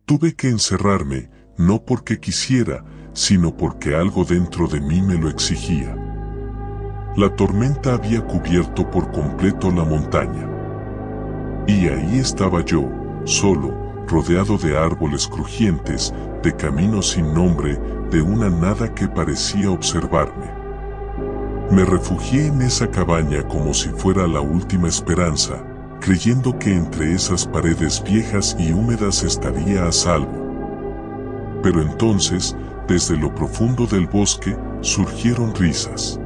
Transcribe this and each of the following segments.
Tuve que encerrarme, no porque quisiera, sino porque algo dentro de mí me lo exigía. La tormenta había cubierto por completo la montaña. Y ahí estaba yo, solo, rodeado de árboles crujientes, de caminos sin nombre, de una nada que parecía observarme. Me refugié en esa cabaña como si fuera la última esperanza, creyendo que entre esas paredes viejas y húmedas estaría a salvo. Pero entonces, desde lo profundo del bosque, surgieron risas.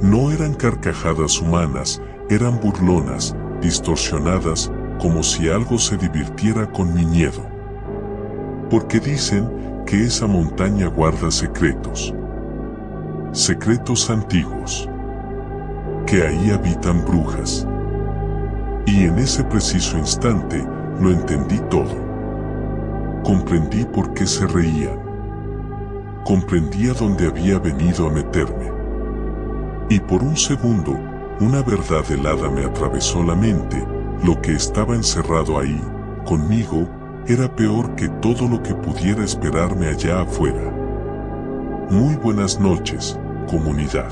No eran carcajadas humanas, eran burlonas, distorsionadas, como si algo se divirtiera con mi miedo. Porque dicen que esa montaña guarda secretos. Secretos antiguos. Que ahí habitan brujas. Y en ese preciso instante, lo entendí todo. Comprendí por qué se reían. Comprendí a dónde había venido a meterme. Y por un segundo, una verdad helada me atravesó la mente: lo que estaba encerrado ahí, conmigo, era peor que todo lo que pudiera esperarme allá afuera. Muy buenas noches, comunidad.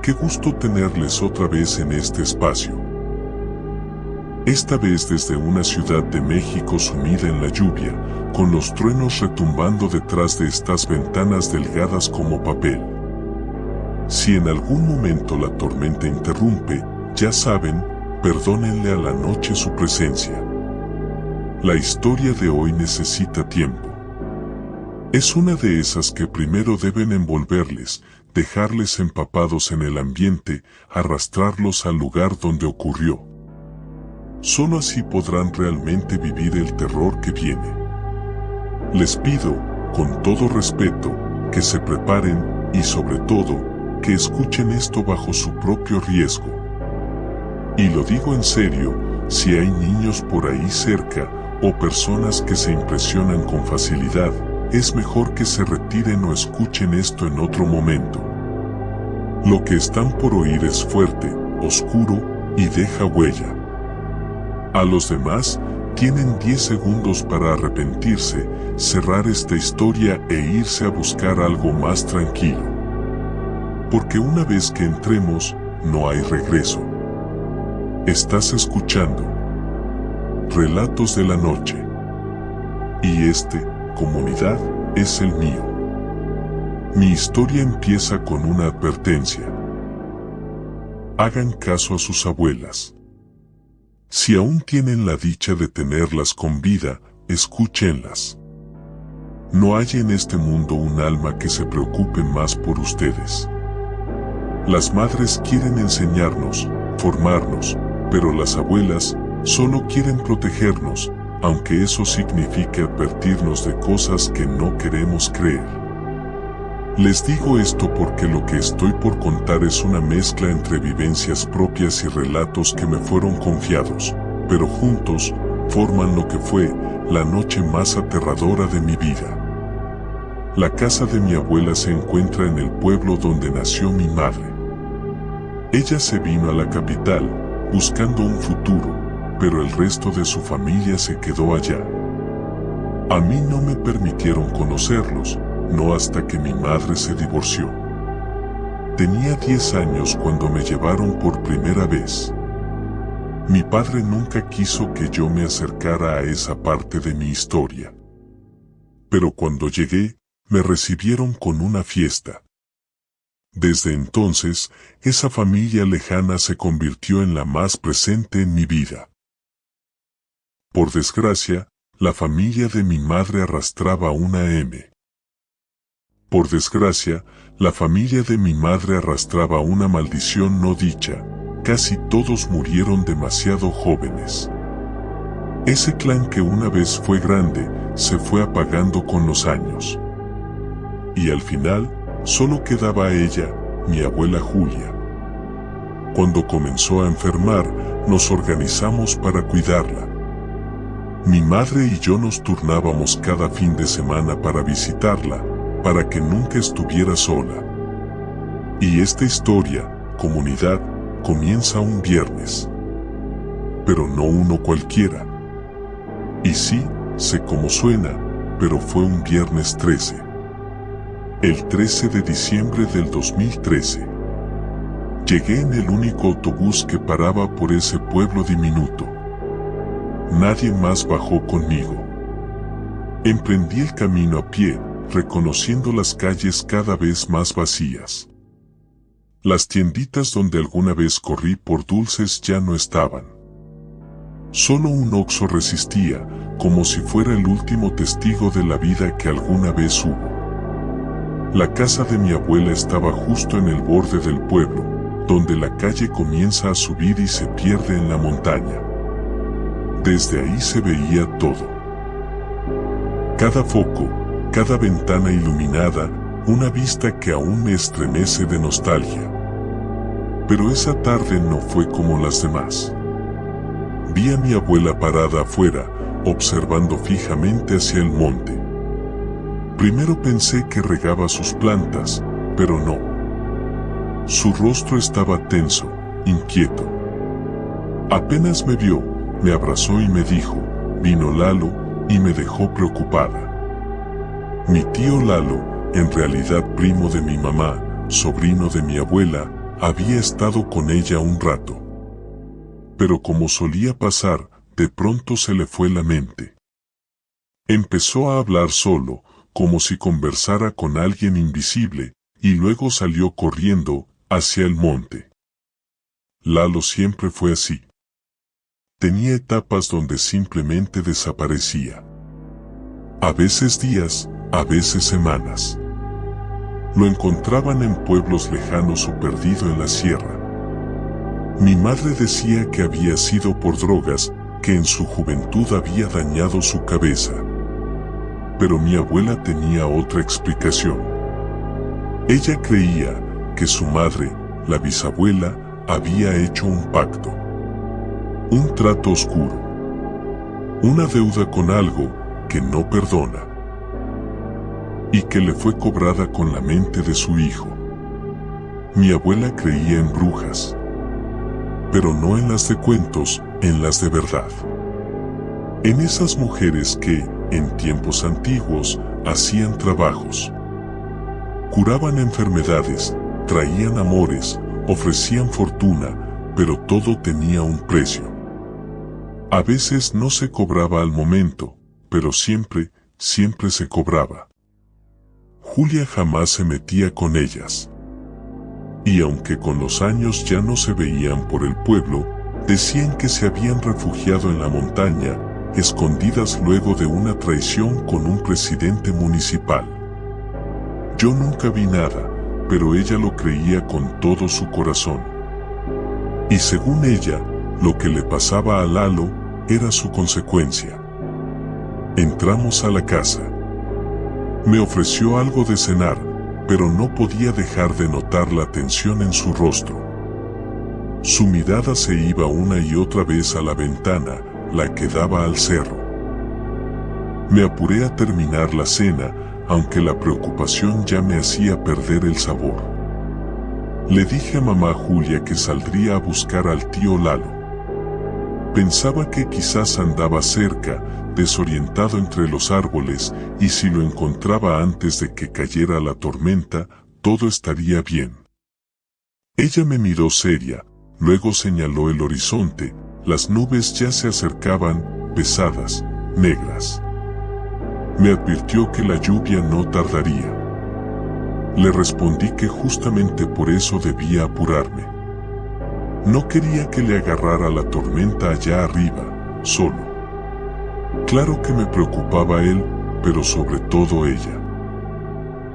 Qué gusto tenerles otra vez en este espacio. Esta vez desde una ciudad de México sumida en la lluvia, con los truenos retumbando detrás de estas ventanas delgadas como papel. Si en algún momento la tormenta interrumpe, ya saben, perdónenle a la noche su presencia. La historia de hoy necesita tiempo. Es una de esas que primero deben envolverles, dejarles empapados en el ambiente, arrastrarlos al lugar donde ocurrió. Solo así podrán realmente vivir el terror que viene. Les pido, con todo respeto, que se preparen y sobre todo, que escuchen esto bajo su propio riesgo. Y lo digo en serio, si hay niños por ahí cerca, o personas que se impresionan con facilidad, es mejor que se retiren o escuchen esto en otro momento. Lo que están por oír es fuerte, oscuro, y deja huella. A los demás, tienen 10 segundos para arrepentirse, cerrar esta historia e irse a buscar algo más tranquilo. Porque una vez que entremos, no hay regreso. Estás escuchando Relatos de la Noche. Y comunidad, es el mío. Mi historia empieza con una advertencia. Hagan caso a sus abuelas. Si aún tienen la dicha de tenerlas con vida, escúchenlas. No hay en este mundo un alma que se preocupe más por ustedes. Las madres quieren enseñarnos, formarnos, pero las abuelas solo quieren protegernos, aunque eso signifique advertirnos de cosas que no queremos creer. Les digo esto porque lo que estoy por contar es una mezcla entre vivencias propias y relatos que me fueron confiados, pero juntos forman lo que fue la noche más aterradora de mi vida. La casa de mi abuela se encuentra en el pueblo donde nació mi madre. Ella se vino a la capital, buscando un futuro, pero el resto de su familia se quedó allá. A mí no me permitieron conocerlos, no hasta que mi madre se divorció. Tenía 10 años cuando me llevaron por primera vez. Mi padre nunca quiso que yo me acercara a esa parte de mi historia. Pero cuando llegué, me recibieron con una fiesta. Desde entonces, esa familia lejana se convirtió en la más presente en mi vida. Por desgracia, la familia de mi madre arrastraba una M. Por desgracia, la familia de mi madre arrastraba una maldición no dicha. Casi todos murieron demasiado jóvenes. Ese clan que una vez fue grande, se fue apagando con los años. Y al final, solo quedaba ella, mi abuela Julia. Cuando comenzó a enfermar, nos organizamos para cuidarla. Mi madre y yo nos turnábamos cada fin de semana para visitarla, para que nunca estuviera sola. Y esta historia, comunidad, comienza un viernes. Pero no uno cualquiera. Y sí, sé cómo suena, pero fue un viernes 13. El 13 de diciembre del 2013. Llegué en el único autobús que paraba por ese pueblo diminuto. Nadie más bajó conmigo. Emprendí el camino a pie, reconociendo las calles cada vez más vacías. Las tienditas donde alguna vez corrí por dulces ya no estaban. Solo un Oxxo resistía, como si fuera el último testigo de la vida que alguna vez hubo. La casa de mi abuela estaba justo en el borde del pueblo, donde la calle comienza a subir y se pierde en la montaña. Desde ahí se veía todo. Cada foco, cada ventana iluminada, una vista que aún me estremece de nostalgia. Pero esa tarde no fue como las demás. Vi a mi abuela parada afuera, observando fijamente hacia el monte. Primero pensé que regaba sus plantas, pero no. Su rostro estaba tenso, inquieto. Apenas me vio, me abrazó y me dijo, vino Lalo, y me dejó preocupada. Mi tío Lalo, en realidad primo de mi mamá, sobrino de mi abuela, había estado con ella un rato. Pero como solía pasar, de pronto se le fue la mente. Empezó a hablar solo, como si conversara con alguien invisible, y luego salió corriendo hacia el monte. Lalo siempre fue así. Tenía etapas donde simplemente desaparecía. A veces días, a veces semanas. Lo encontraban en pueblos lejanos o perdido en la sierra. Mi madre decía que había sido por drogas, que en su juventud había dañado su cabeza. Pero mi abuela tenía otra explicación. Ella creía que su madre, la bisabuela, había hecho un pacto. Un trato oscuro. Una deuda con algo que no perdona. Y que le fue cobrada con la mente de su hijo. Mi abuela creía en brujas. Pero no en las de cuentos, en las de verdad. En esas mujeres que, en tiempos antiguos, hacían trabajos. Curaban enfermedades, traían amores, ofrecían fortuna, pero todo tenía un precio. A veces no se cobraba al momento, pero siempre, siempre se cobraba. Julia jamás se metía con ellas. Y aunque con los años ya no se veían por el pueblo, decían que se habían refugiado en la montaña, escondidas luego de una traición con un presidente municipal. Yo nunca vi nada, pero ella lo creía con todo su corazón. Y según ella, lo que le pasaba a Lalo era su consecuencia. Entramos a la casa. Me ofreció algo de cenar, pero no podía dejar de notar la tensión en su rostro. Su mirada se iba una y otra vez a la ventana, la que daba al cerro. Me apuré a terminar la cena, aunque la preocupación ya me hacía perder el sabor. Le dije a mamá Julia que saldría a buscar al tío Lalo. Pensaba que quizás andaba cerca, desorientado entre los árboles, y si lo encontraba antes de que cayera la tormenta, todo estaría bien. Ella me miró seria, luego señaló el horizonte, las nubes ya se acercaban, pesadas, negras. Me advirtió que la lluvia no tardaría. Le respondí que justamente por eso debía apurarme. No quería que le agarrara la tormenta allá arriba, solo. Claro que me preocupaba él, pero sobre todo ella.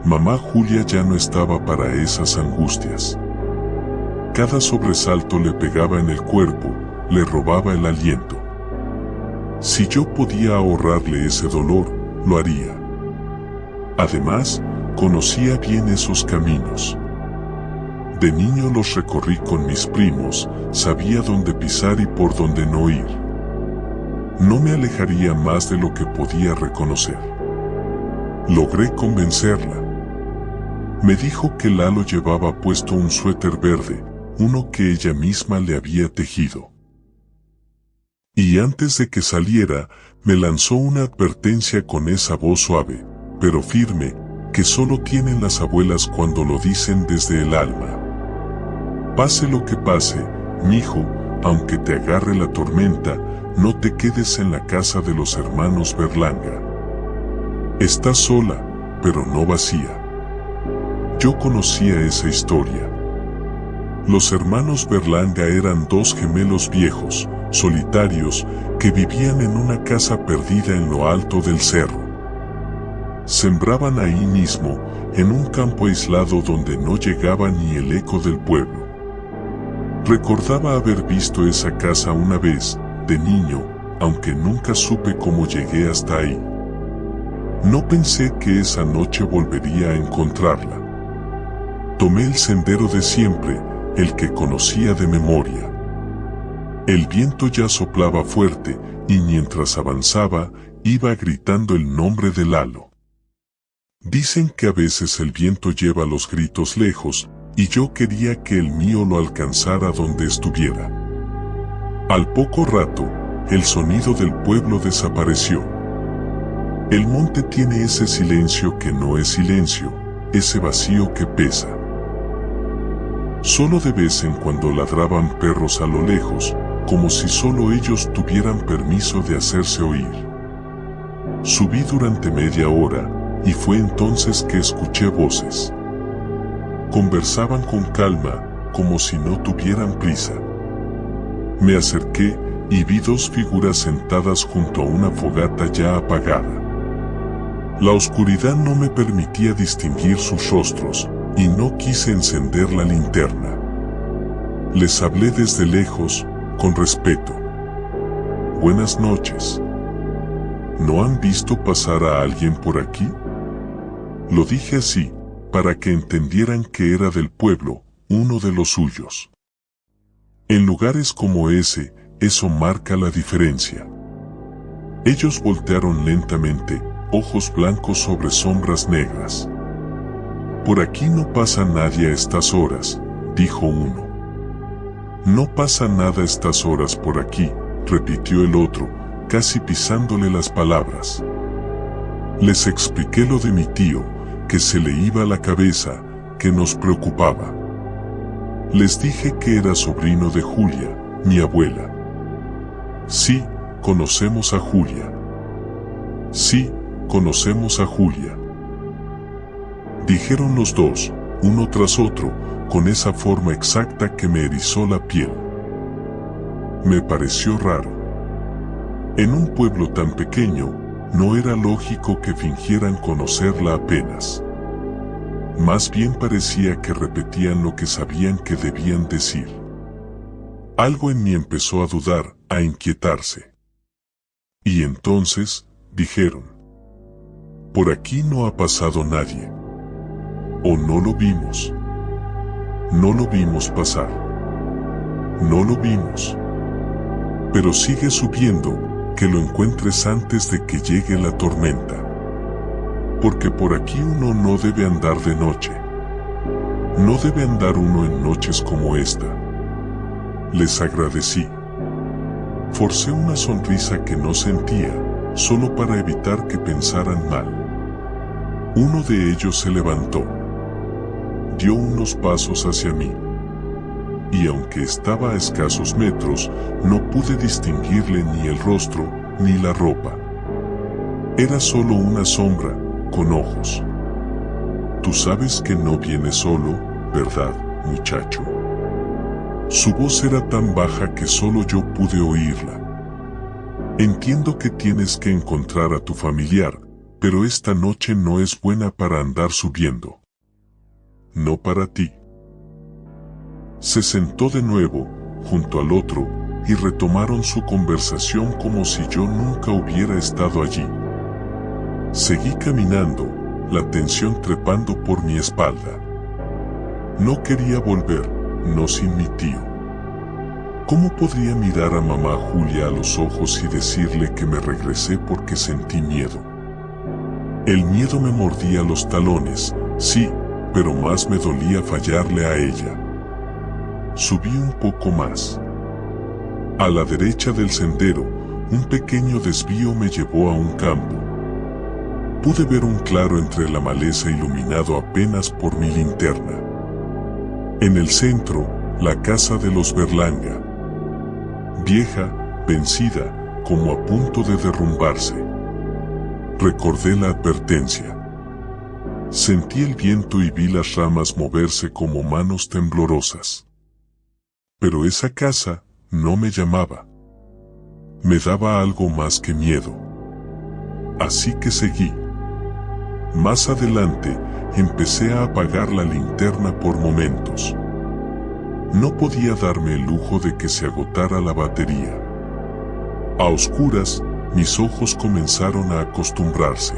Mamá Julia ya no estaba para esas angustias. Cada sobresalto le pegaba en el cuerpo, le robaba el aliento. Si yo podía ahorrarle ese dolor, lo haría. Además, conocía bien esos caminos. De niño los recorrí con mis primos, sabía dónde pisar y por dónde no ir. No me alejaría más de lo que podía reconocer. Logré convencerla. Me dijo que Lalo llevaba puesto un suéter verde, uno que ella misma le había tejido. Y antes de que saliera, me lanzó una advertencia con esa voz suave, pero firme, que solo tienen las abuelas cuando lo dicen desde el alma. Pase lo que pase, mijo, aunque te agarre la tormenta, no te quedes en la casa de los hermanos Berlanga. Estás sola, pero no vacía. Yo conocía esa historia. Los hermanos Berlanga eran dos gemelos viejos, solitarios, que vivían en una casa perdida en lo alto del cerro. Sembraban ahí mismo, en un campo aislado donde no llegaba ni el eco del pueblo. Recordaba haber visto esa casa una vez, de niño, aunque nunca supe cómo llegué hasta ahí. No pensé que esa noche volvería a encontrarla. Tomé el sendero de siempre, el que conocía de memoria. El viento ya soplaba fuerte, y mientras avanzaba, iba gritando el nombre de Lalo. Dicen que a veces el viento lleva los gritos lejos, y yo quería que el mío lo alcanzara donde estuviera. Al poco rato, el sonido del pueblo desapareció. El monte tiene ese silencio que no es silencio, ese vacío que pesa. Solo de vez en cuando ladraban perros a lo lejos, como si solo ellos tuvieran permiso de hacerse oír. Subí durante media hora, y fue entonces que escuché voces. Conversaban con calma, como si no tuvieran prisa. Me acerqué, y vi dos figuras sentadas junto a una fogata ya apagada. La oscuridad no me permitía distinguir sus rostros, y no quise encender la linterna. Les hablé desde lejos, con respeto. Buenas noches. ¿No han visto pasar a alguien por aquí? Lo dije así, para que entendieran que era del pueblo, uno de los suyos. En lugares como ese, eso marca la diferencia. Ellos voltearon lentamente, ojos blancos sobre sombras negras. Por aquí no pasa nadie a estas horas, dijo uno. No pasa nada a estas horas por aquí, repitió el otro, casi pisándole las palabras. Les expliqué lo de mi tío, que se le iba la cabeza, que nos preocupaba. Les dije que era sobrino de Julia, mi abuela. Sí, conocemos a Julia. Sí, conocemos a Julia. Dijeron los dos, uno tras otro, con esa forma exacta que me erizó la piel. Me pareció raro. En un pueblo tan pequeño, no era lógico que fingieran conocerla apenas. Más bien parecía que repetían lo que sabían que debían decir. Algo en mí empezó a dudar, a inquietarse. Y entonces, dijeron: por aquí no ha pasado nadie. O no lo vimos. No lo vimos pasar. No lo vimos. Pero sigue subiendo, que lo encuentres antes de que llegue la tormenta. Porque por aquí uno no debe andar de noche. No debe andar uno en noches como esta. Les agradecí. Forcé una sonrisa que no sentía, solo para evitar que pensaran mal. Uno de ellos se levantó. Dio unos pasos hacia mí. Y aunque estaba a escasos metros, no pude distinguirle ni el rostro, ni la ropa. Era solo una sombra, con ojos. Tú sabes que no viene solo, ¿verdad, muchacho? Su voz era tan baja que solo yo pude oírla. Entiendo que tienes que encontrar a tu familiar, pero esta noche no es buena para andar subiendo. No para ti. Se sentó de nuevo, junto al otro, y retomaron su conversación como si yo nunca hubiera estado allí. Seguí caminando, la tensión trepando por mi espalda. No quería volver, no sin mi tío. ¿Cómo podría mirar a mamá Julia a los ojos y decirle que me regresé porque sentí miedo? El miedo me mordía los talones, sí, pero más me dolía fallarle a ella. Subí un poco más. A la derecha del sendero, un pequeño desvío me llevó a un campo. Pude ver un claro entre la maleza iluminado apenas por mi linterna. En el centro, la casa de los Berlanga. Vieja, vencida, como a punto de derrumbarse. Recordé la advertencia. Sentí el viento y vi las ramas moverse como manos temblorosas. Pero esa casa no me llamaba. Me daba algo más que miedo. Así que seguí. Más adelante, empecé a apagar la linterna por momentos. No podía darme el lujo de que se agotara la batería. A oscuras, mis ojos comenzaron a acostumbrarse.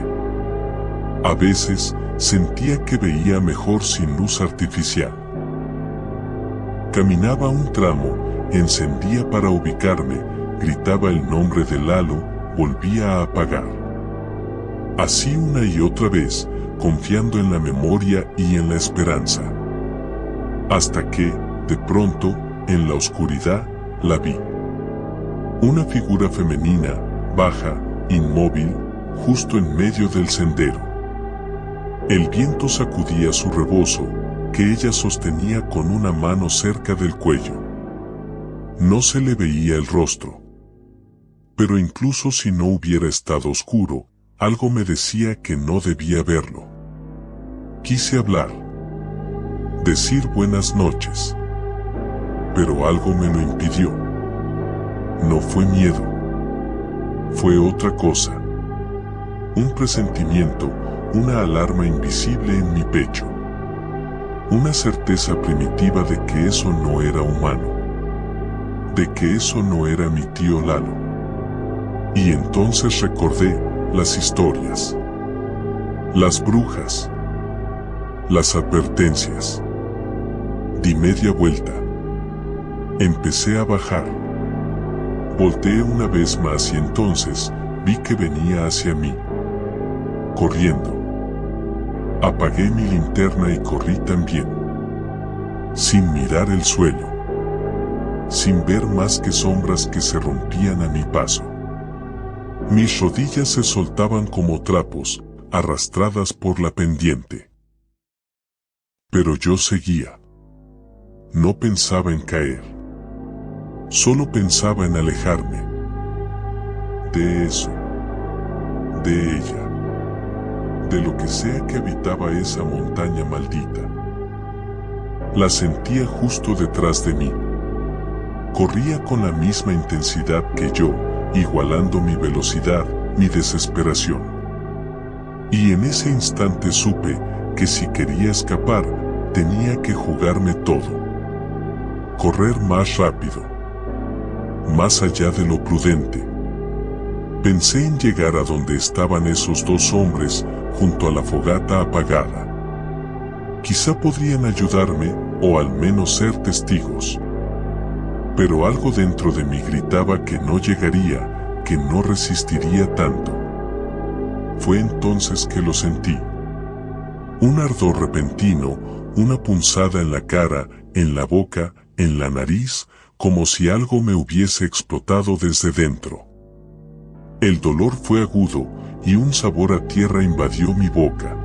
A veces, sentía que veía mejor sin luz artificial. Caminaba un tramo, encendía para ubicarme, gritaba el nombre de Lalo, volvía a apagar. Así una y otra vez, confiando en la memoria y en la esperanza. Hasta que, de pronto, en la oscuridad, la vi. Una figura femenina, baja, inmóvil, justo en medio del sendero. El viento sacudía su rebozo, que ella sostenía con una mano cerca del cuello. No se le veía el rostro. Pero incluso si no hubiera estado oscuro, algo me decía que no debía verlo. Quise hablar. Decir buenas noches. Pero algo me lo impidió. No fue miedo. Fue otra cosa. Un presentimiento, una alarma invisible en mi pecho. Una certeza primitiva de que eso no era humano. De que eso no era mi tío Lalo. Y entonces recordé las historias. Las brujas. Las advertencias. Di media vuelta. Empecé a bajar. Volteé una vez más y entonces vi que venía hacia mí. Corriendo. Apagué mi linterna y corrí también. Sin mirar el suelo. Sin ver más que sombras que se rompían a mi paso. Mis rodillas se soltaban como trapos, arrastradas por la pendiente. Pero yo seguía. No pensaba en caer. Solo pensaba en alejarme. De eso. De ella. De lo que sea que habitaba esa montaña maldita. La sentía justo detrás de mí. Corría con la misma intensidad que yo, igualando mi velocidad, mi desesperación. Y en ese instante supe que si quería escapar, tenía que jugarme todo. Correr más rápido. Más allá de lo prudente. Pensé en llegar a donde estaban esos dos hombres, junto a la fogata apagada. Quizá podrían ayudarme, o al menos ser testigos. Pero algo dentro de mí gritaba que no llegaría, que no resistiría tanto. Fue entonces que lo sentí. Un ardor repentino, una punzada en la cara, en la boca, en la nariz, como si algo me hubiese explotado desde dentro. El dolor fue agudo, y un sabor a tierra invadió mi boca.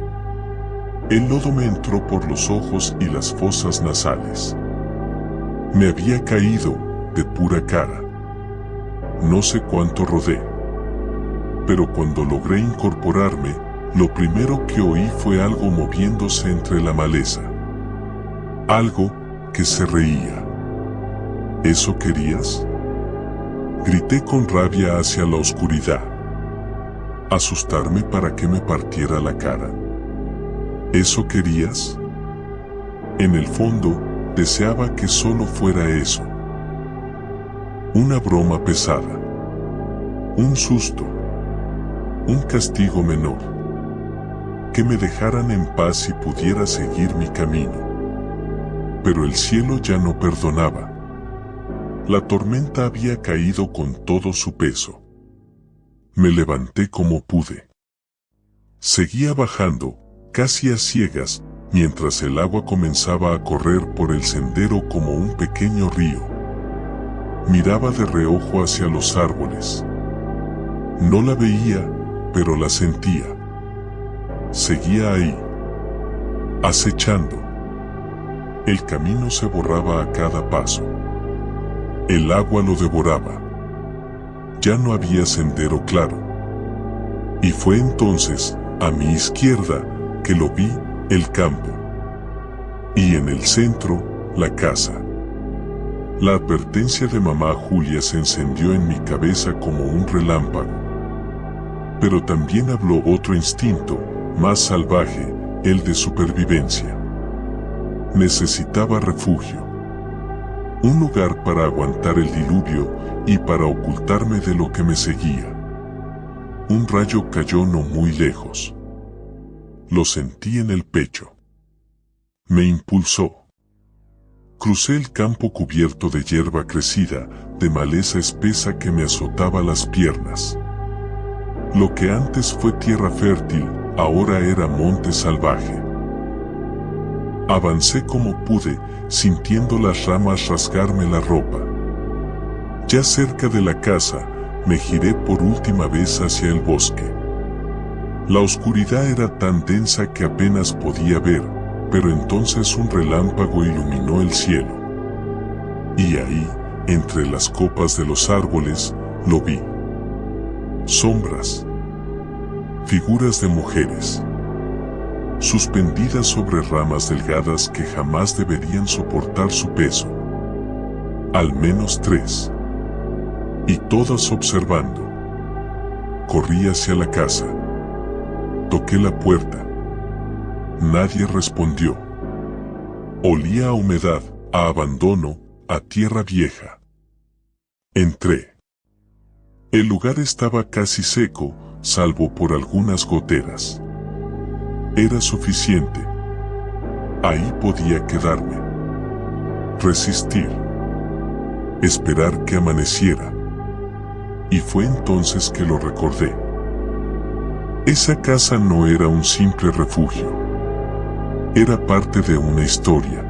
El lodo me entró por los ojos y las fosas nasales. Me había caído, de pura cara. No sé cuánto rodé. Pero cuando logré incorporarme, lo primero que oí fue algo moviéndose entre la maleza. Algo que se reía. ¿Eso querías? Grité con rabia hacia la oscuridad. ¿Asustarme para que me partiera la cara? ¿Eso querías? En el fondo, deseaba que solo fuera eso. Una broma pesada. Un susto. Un castigo menor. Que me dejaran en paz y pudiera seguir mi camino. Pero el cielo ya no perdonaba. La tormenta había caído con todo su peso. Me levanté como pude. Seguía bajando, casi a ciegas, mientras el agua comenzaba a correr por el sendero como un pequeño río. Miraba de reojo hacia los árboles. No la veía, pero la sentía. Seguía ahí, acechando. El camino se borraba a cada paso. El agua lo devoraba. Ya no había sendero claro. Y fue entonces, a mi izquierda, que lo vi, el campo. Y en el centro, la casa. La advertencia de mamá Julia se encendió en mi cabeza como un relámpago. Pero también habló otro instinto, más salvaje, el de supervivencia. Necesitaba refugio. Un lugar para aguantar el diluvio y para ocultarme de lo que me seguía. Un rayo cayó no muy lejos. Lo sentí en el pecho. Me impulsó. Crucé el campo cubierto de hierba crecida, de maleza espesa que me azotaba las piernas. Lo que antes fue tierra fértil, ahora era monte salvaje. Avancé como pude, sintiendo las ramas rasgarme la ropa. Ya cerca de la casa, me giré por última vez hacia el bosque. La oscuridad era tan densa que apenas podía ver, pero entonces un relámpago iluminó el cielo. Y ahí, entre las copas de los árboles, lo vi. Sombras. Figuras de mujeres. Suspendidas sobre ramas delgadas que jamás deberían soportar su peso. Al menos 3. Y todas observando. Corrí hacia la casa. Toqué la puerta. Nadie respondió. Olía a humedad, a abandono, a tierra vieja. Entré. El lugar estaba casi seco, salvo por algunas goteras. Era suficiente. Ahí podía quedarme. Resistir. Esperar que amaneciera. Y fue entonces que lo recordé. Esa casa no era un simple refugio. Era parte de una historia.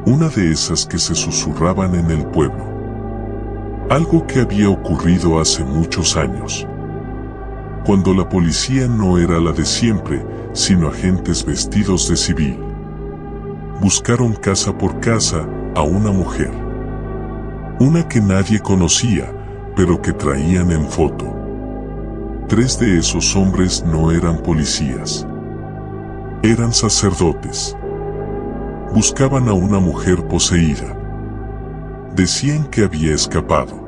Una de esas que se susurraban en el pueblo. Algo que había ocurrido hace muchos años. Cuando la policía no era la de siempre, sino agentes vestidos de civil. Buscaron casa por casa a una mujer. Una que nadie conocía, pero que traían en foto. 3 de esos hombres no eran policías. Eran sacerdotes. Buscaban a una mujer poseída. Decían que había escapado.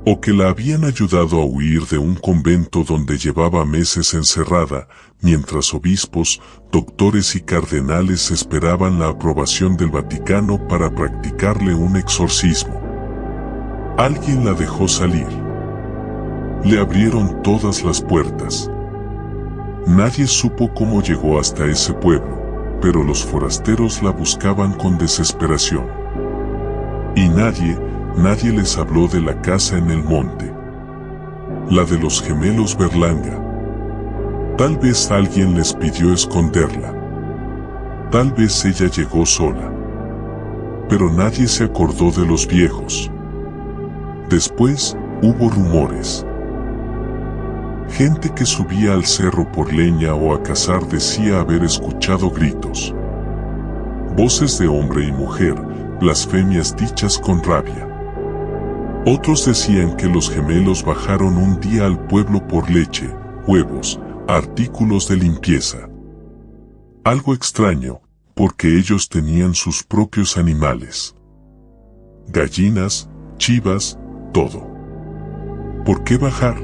O que la habían ayudado a huir de un convento donde llevaba meses encerrada, mientras obispos, doctores y cardenales esperaban la aprobación del Vaticano para practicarle un exorcismo. Alguien la dejó salir. Le abrieron todas las puertas. Nadie supo cómo llegó hasta ese pueblo, pero los forasteros la buscaban con desesperación. Y nadie les habló de la casa en el monte. La de los gemelos Berlanga. Tal vez alguien les pidió esconderla. Tal vez ella llegó sola. Pero nadie se acordó de los viejos. Después, hubo rumores. Gente que subía al cerro por leña o a cazar decía haber escuchado gritos. Voces de hombre y mujer, blasfemias dichas con rabia. Otros decían que los gemelos bajaron un día al pueblo por leche, huevos, artículos de limpieza. Algo extraño, porque ellos tenían sus propios animales. Gallinas, chivas, todo. ¿Por qué bajar?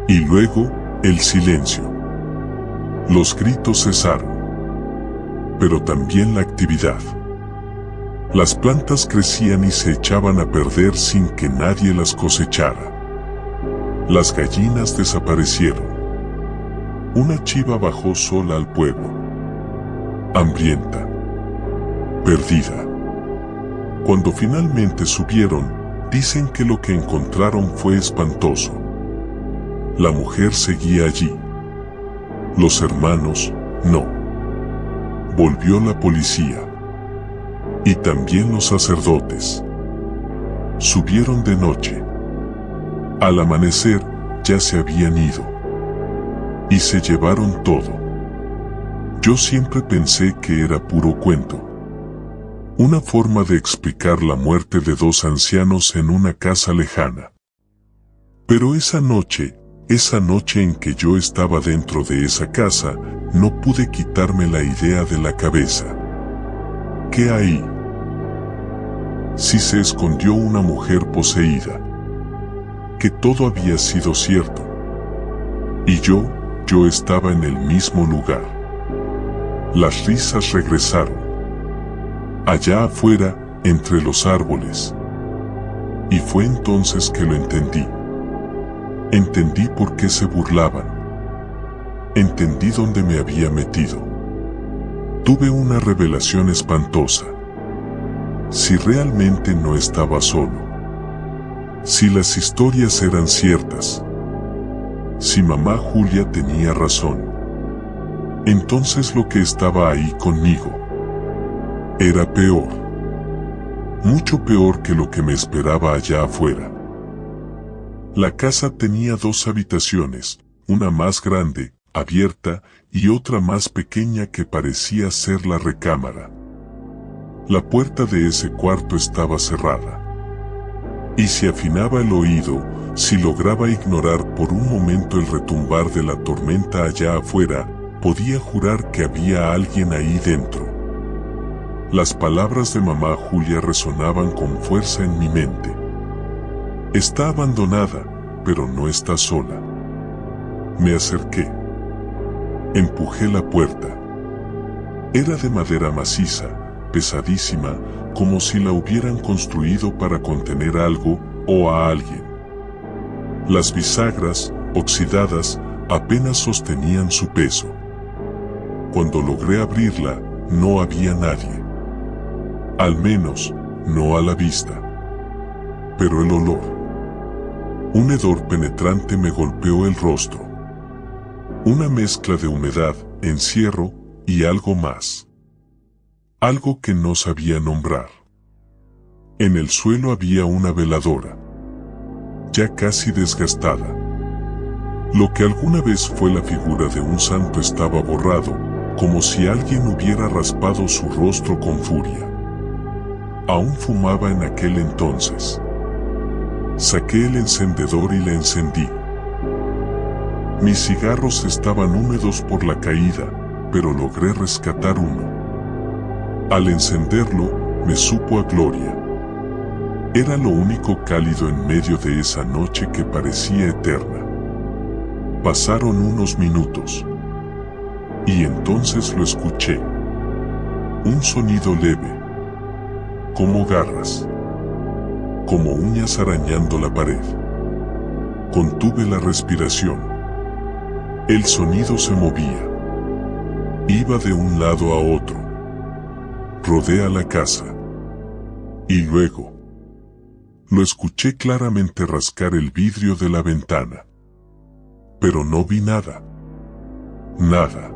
Y luego, el silencio. Los gritos cesaron. Pero también la actividad. Las plantas crecían y se echaban a perder sin que nadie las cosechara. Las gallinas desaparecieron. Una chiva bajó sola al pueblo. Hambrienta. Perdida. Cuando finalmente subieron, dicen que lo que encontraron fue espantoso. La mujer seguía allí. Los hermanos, no. Volvió la policía. Y también los sacerdotes. Subieron de noche. Al amanecer ya se habían ido. Y se llevaron todo. Yo siempre pensé que era puro cuento. Una forma de explicar la muerte de dos ancianos en una casa lejana. Pero esa noche en que yo estaba dentro de esa casa, no pude quitarme la idea de la cabeza. ¿Qué hay? Si se escondió una mujer poseída. Que todo había sido cierto. Y yo estaba en el mismo lugar. Las risas regresaron. Allá afuera, entre los árboles. Y fue entonces que lo entendí. Entendí por qué se burlaban. Entendí dónde me había metido. Tuve una revelación espantosa. Si realmente no estaba solo. Si las historias eran ciertas. Si mamá Julia tenía razón. Entonces lo que estaba ahí conmigo era peor. Mucho peor que lo que me esperaba allá afuera. La casa tenía 2 habitaciones, una más grande, abierta, y otra más pequeña que parecía ser la recámara. La puerta de ese cuarto estaba cerrada. Y si afinaba el oído, si lograba ignorar por un momento el retumbar de la tormenta allá afuera, podía jurar que había alguien ahí dentro. Las palabras de mamá Julia resonaban con fuerza en mi mente. Está abandonada, pero no está sola. Me acerqué. Empujé la puerta. Era de madera maciza, pesadísima, como si la hubieran construido para contener algo o a alguien. Las bisagras, oxidadas, apenas sostenían su peso. Cuando logré abrirla, no había nadie. Al menos, no a la vista. Pero el olor. Un hedor penetrante me golpeó el rostro. Una mezcla de humedad, encierro y algo más. Algo que no sabía nombrar. En el suelo había una veladora. Ya casi desgastada. Lo que alguna vez fue la figura de un santo estaba borrado, como si alguien hubiera raspado su rostro con furia. Aún fumaba en aquel entonces. Saqué el encendedor y la encendí. Mis cigarros estaban húmedos por la caída, pero logré rescatar uno. Al encenderlo, me supo a gloria. Era lo único cálido en medio de esa noche que parecía eterna. Pasaron unos minutos. Y entonces lo escuché. Un sonido leve. Como garras. Como uñas arañando la pared. Contuve la respiración. El sonido se movía. Iba de un lado a otro. Rodé a la casa. Y luego, lo escuché claramente rascar el vidrio de la ventana. Pero no vi nada. Nada.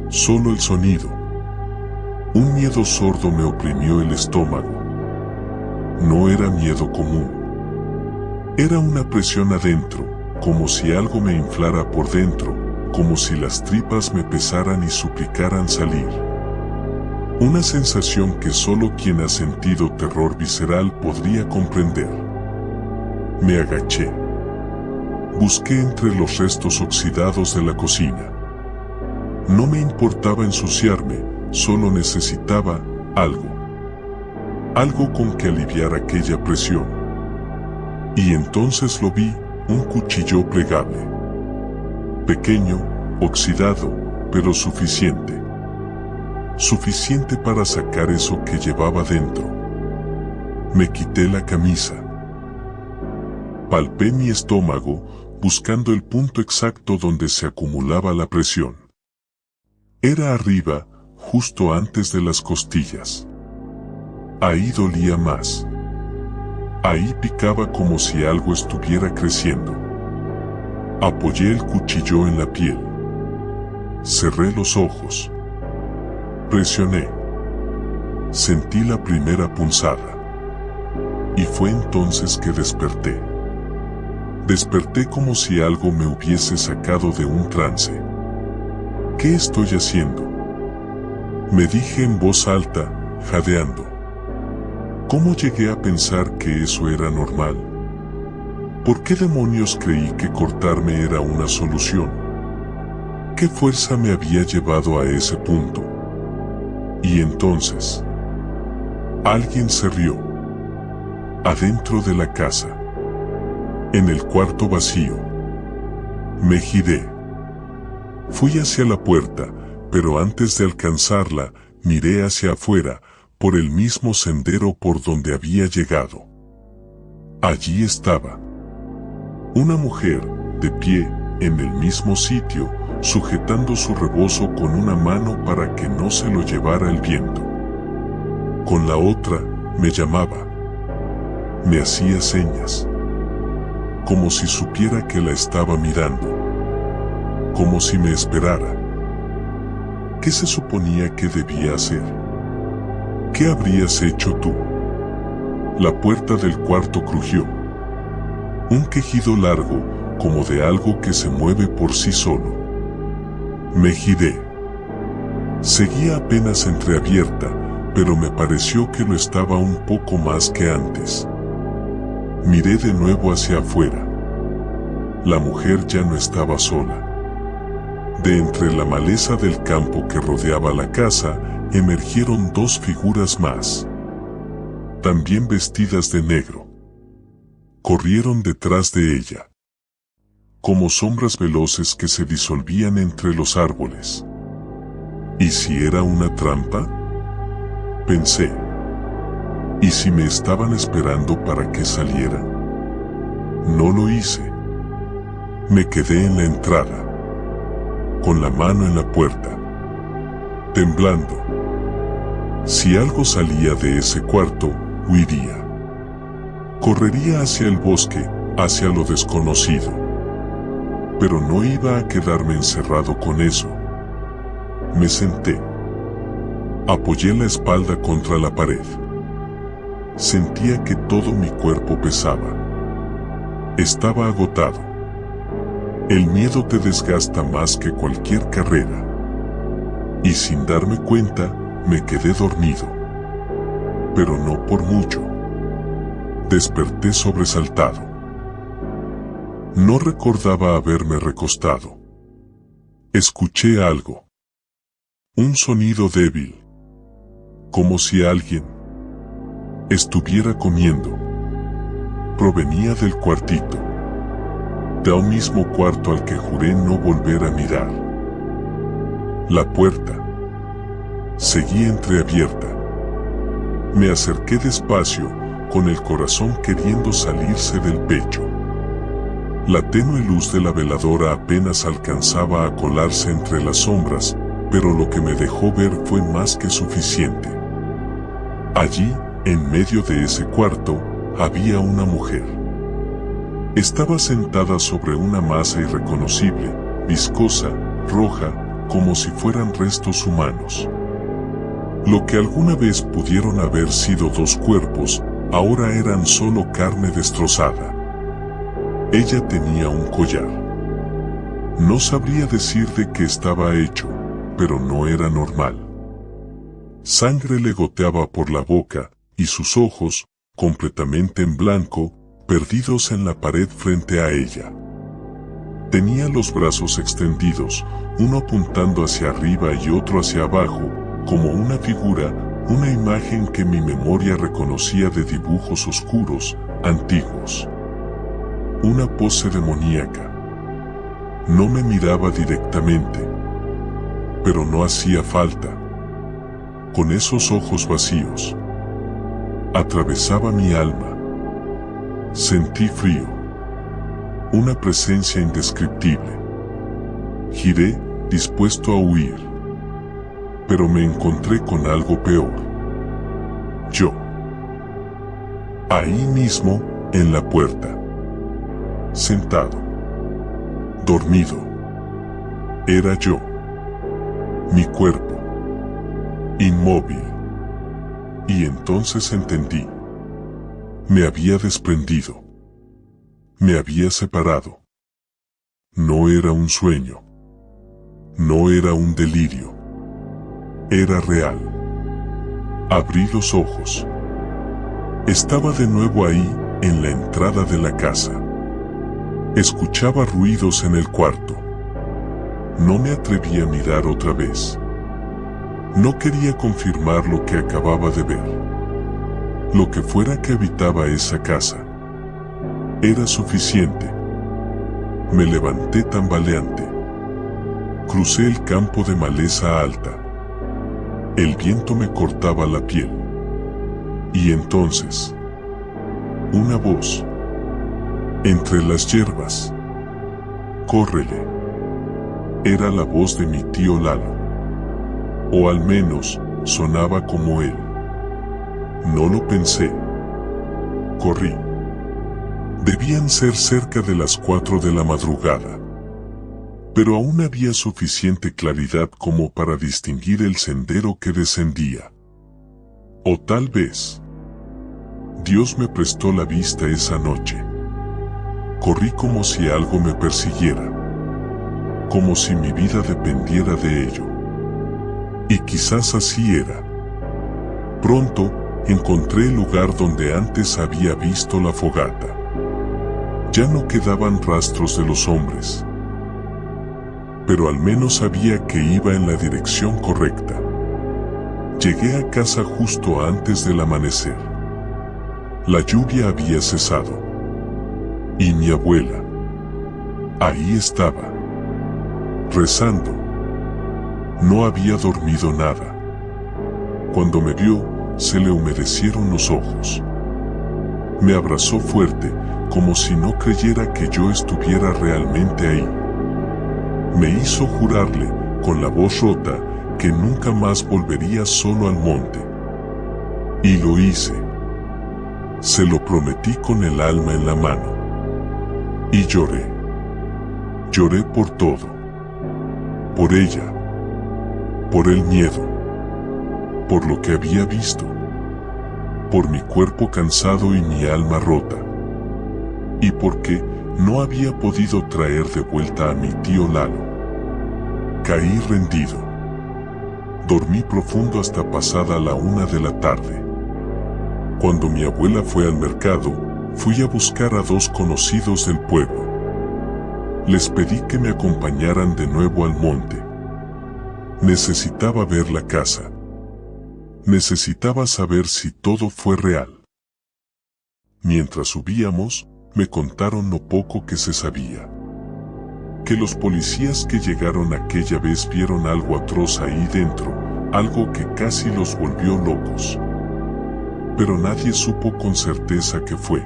Solo el sonido. Un miedo sordo me oprimió el estómago. No era miedo común. Era una presión adentro, como si algo me inflara por dentro, como si las tripas me pesaran y suplicaran salir. Una sensación que solo quien ha sentido terror visceral podría comprender. Me agaché. Busqué entre los restos oxidados de la cocina. No me importaba ensuciarme, solo necesitaba algo. Algo con que aliviar aquella presión. Y entonces lo vi, un cuchillo plegable. Pequeño, oxidado, pero suficiente. Suficiente para sacar eso que llevaba dentro. Me quité la camisa. Palpé mi estómago, buscando el punto exacto donde se acumulaba la presión. Era arriba, justo antes de las costillas. Ahí dolía más. Ahí picaba como si algo estuviera creciendo. Apoyé el cuchillo en la piel. Cerré los ojos. Presioné. Sentí la primera punzada. y fue entonces que desperté. Desperté como si algo me hubiese sacado de un trance. ¿Qué estoy haciendo?, me dije en voz alta, jadeando. ¿Cómo llegué a pensar que eso era normal? ¿Por qué demonios creí que cortarme era una solución? ¿Qué fuerza me había llevado a ese punto? Y entonces, alguien se rió. Adentro de la casa. En el cuarto vacío. Me giré. Fui hacia la puerta, pero antes de alcanzarla, miré hacia afuera, por el mismo sendero por donde había llegado. Allí estaba. Una mujer, de pie, en el mismo sitio, sujetando su rebozo con una mano para que no se lo llevara el viento. Con la otra, me llamaba. Me hacía señas. Como si supiera que la estaba mirando. Como si me esperara. ¿Qué se suponía que debía hacer? ¿Qué habrías hecho tú? La puerta del cuarto crujió. Un quejido largo, como de algo que se mueve por sí solo. Me giré. Seguía apenas entreabierta, pero me pareció que lo estaba un poco más que antes. Miré de nuevo hacia afuera. La mujer ya no estaba sola. De entre la maleza del campo que rodeaba la casa, emergieron dos figuras más. También vestidas de negro. Corrieron detrás de ella. Como sombras veloces que se disolvían entre los árboles. ¿Y si era una trampa?, pensé. ¿Y si me estaban esperando para que saliera? No lo hice. Me quedé en la entrada, con la mano en la puerta, temblando. Si algo salía de ese cuarto, huiría. Correría hacia el bosque, hacia lo desconocido. Pero no iba a quedarme encerrado con eso. Me senté. Apoyé la espalda contra la pared. Sentía que todo mi cuerpo pesaba. Estaba agotado. El miedo te desgasta más que cualquier carrera. Y sin darme cuenta, me quedé dormido. Pero no por mucho. Desperté sobresaltado. No recordaba haberme recostado. Escuché algo. Un sonido débil. Como si alguien estuviera comiendo. Provenía del cuartito. Del mismo cuarto al que juré no volver a mirar. La puerta seguía entreabierta. Me acerqué despacio, con el corazón queriendo salirse del pecho. La tenue luz de la veladora apenas alcanzaba a colarse entre las sombras, pero lo que me dejó ver fue más que suficiente. Allí, en medio de ese cuarto, había una mujer. Estaba sentada sobre una masa irreconocible, viscosa, roja, como si fueran restos humanos. Lo que alguna vez pudieron haber sido dos cuerpos, ahora eran solo carne destrozada. Ella tenía un collar. No sabría decir de qué estaba hecho, pero no era normal. Sangre le goteaba por la boca, y sus ojos, completamente en blanco, perdidos en la pared frente a ella. Tenía los brazos extendidos, uno apuntando hacia arriba y otro hacia abajo, como una figura, una imagen que mi memoria reconocía de dibujos oscuros, antiguos. Una pose demoníaca. No me miraba directamente, pero no hacía falta. Con esos ojos vacíos, atravesaba mi alma. Sentí frío, una presencia indescriptible. Giré, dispuesto a huir, pero me encontré con algo peor. Yo. Ahí mismo, en la puerta. Sentado. Dormido. Era yo. Mi cuerpo. Inmóvil. Y entonces entendí. Me había desprendido. Me había separado. No era un sueño. No era un delirio. Era real. Abrí los ojos. Estaba de nuevo ahí, en la entrada de la casa. Escuchaba ruidos en el cuarto. No me atreví a mirar otra vez. No quería confirmar lo que acababa de ver. Lo que fuera que habitaba esa casa era suficiente. Me levanté tambaleante. Crucé el campo de maleza alta. El viento me cortaba la piel. Y entonces, una voz, entre las hierbas. «Córrele». Era la voz de mi tío Lalo. O al menos, sonaba como él. No lo pensé. Corrí. Debían ser cerca de las 4 de la madrugada. Pero aún había suficiente claridad como para distinguir el sendero que descendía. O tal vez, Dios me prestó la vista esa noche. Corrí como si algo me persiguiera. Como si mi vida dependiera de ello. Y quizás así era. Pronto, encontré el lugar donde antes había visto la fogata. Ya no quedaban rastros de los hombres. Pero al menos sabía que iba en la dirección correcta. Llegué a casa justo antes del amanecer. La lluvia había cesado. Y mi abuela, ahí estaba, rezando. No había dormido nada. Cuando me vio, se le humedecieron los ojos. Me abrazó fuerte, como si no creyera que yo estuviera realmente ahí. Me hizo jurarle, con la voz rota, que nunca más volvería solo al monte. Y lo hice. Se lo prometí con el alma en la mano. Y lloré. Lloré por todo. Por ella. Por el miedo. Por lo que había visto. Por mi cuerpo cansado y mi alma rota. Y porque no había podido traer de vuelta a mi tío Lalo. Caí rendido. Dormí profundo hasta pasada la 1 de la tarde. Cuando mi abuela fue al mercado, fui a buscar a 2 conocidos del pueblo. Les pedí que me acompañaran de nuevo al monte. Necesitaba ver la casa. Necesitaba saber si todo fue real. Mientras subíamos, me contaron lo poco que se sabía. Que los policías que llegaron aquella vez vieron algo atroz ahí dentro, algo que casi los volvió locos. Pero nadie supo con certeza qué fue.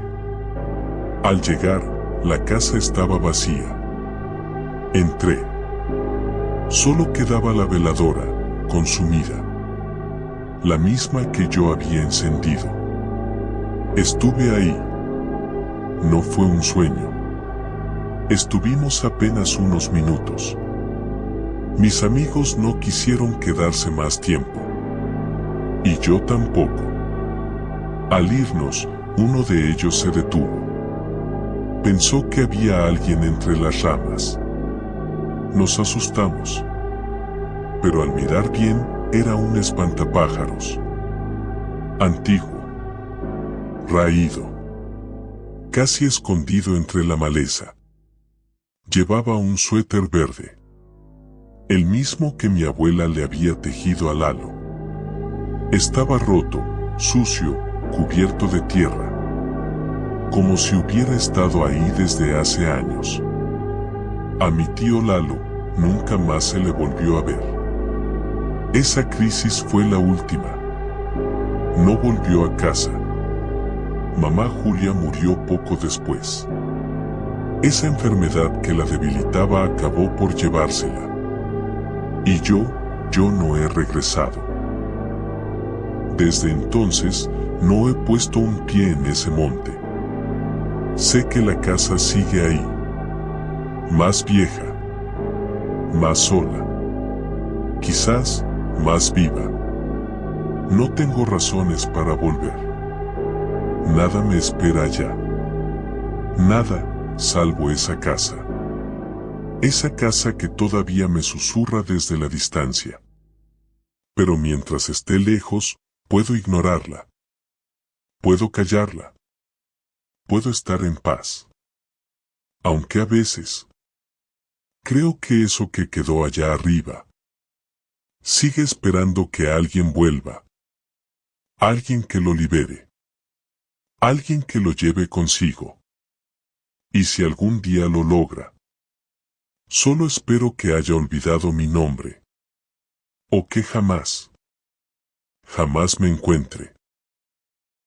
Al llegar, la casa estaba vacía. Entré. Solo quedaba la veladora, consumida. La misma que yo había encendido. Estuve ahí. No fue un sueño. Estuvimos apenas unos minutos. Mis amigos no quisieron quedarse más tiempo. Y yo tampoco. Al irnos, uno de ellos se detuvo. Pensó que había alguien entre las ramas. Nos asustamos. Pero al mirar bien, era un espantapájaros. Antiguo. Raído. Casi escondido entre la maleza. Llevaba un suéter verde. El mismo que mi abuela le había tejido a Lalo. Estaba roto, sucio, cubierto de tierra. Como si hubiera estado ahí desde hace años. A mi tío Lalo nunca más se le volvió a ver. Esa crisis fue la última. No volvió a casa. Mamá Julia murió poco después. Esa enfermedad que la debilitaba acabó por llevársela. Y yo no he regresado. Desde entonces, no he puesto un pie en ese monte. Sé que la casa sigue ahí. Más vieja. Más sola. Quizás, más viva. No tengo razones para volver. nada me espera allá. Nada, salvo esa casa. Esa casa que todavía me susurra desde la distancia. Pero mientras esté lejos, puedo ignorarla. Puedo callarla. Puedo estar en paz. Aunque a veces, creo que eso que quedó allá arriba, sigue esperando que alguien vuelva. Alguien que lo libere. Alguien que lo lleve consigo. Y si algún día lo logra, solo espero que haya olvidado mi nombre. O que jamás me encuentre.